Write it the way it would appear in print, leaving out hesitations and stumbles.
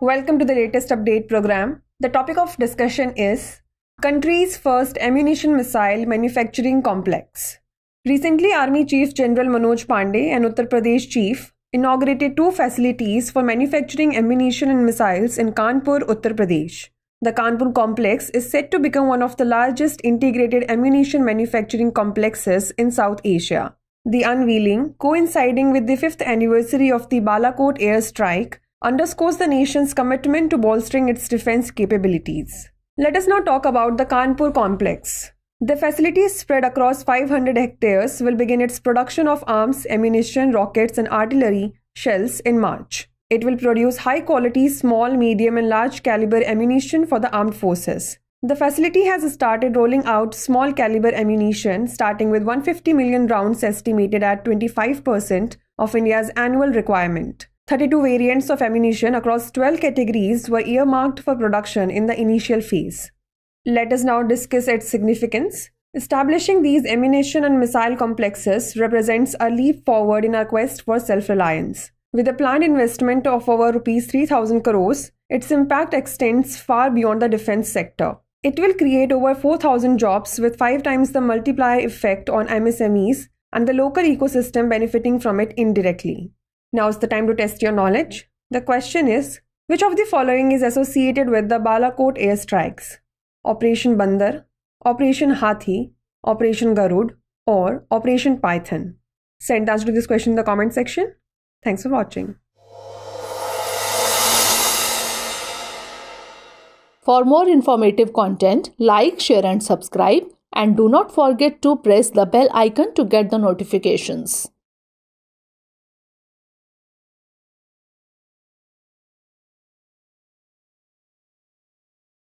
Welcome to the latest update program. The topic of discussion is country's first ammunition missile manufacturing complex. Recently, Army Chief General Manoj Pande and Uttar Pradesh Chief inaugurated two facilities for manufacturing ammunition and missiles in Kanpur, Uttar Pradesh. The Kanpur Complex is set to become one of the largest integrated ammunition manufacturing complexes in South Asia. The unveiling, coinciding with the 5th anniversary of the Balakot airstrike, underscores the nation's commitment to bolstering its defense capabilities. Let us now talk about the Kanpur Complex. The facility, spread across 500 hectares, will begin its production of arms, ammunition, rockets and artillery shells in March. It will produce high-quality small, medium and large caliber ammunition for the armed forces. The facility has started rolling out small caliber ammunition, starting with 150 million rounds estimated at 25% of India's annual requirement. 32 variants of ammunition across 12 categories were earmarked for production in the initial phase. Let us now discuss its significance. Establishing these ammunition and missile complexes represents a leap forward in our quest for self-reliance. With a planned investment of over Rs 3,000 crores, its impact extends far beyond the defense sector. It will create over 4,000 jobs with 5 times the multiplier effect on MSMEs and the local ecosystem benefiting from it indirectly. Now's the time to test your knowledge. The question is, which of the following is associated with the Balakot airstrikes? Operation Bandar, Operation Hathi, Operation Garud, or Operation Python? Send answer to this question in the comment section. Thanks for watching. For more informative content, like, share and subscribe, and do not forget to press the bell icon to get the notifications.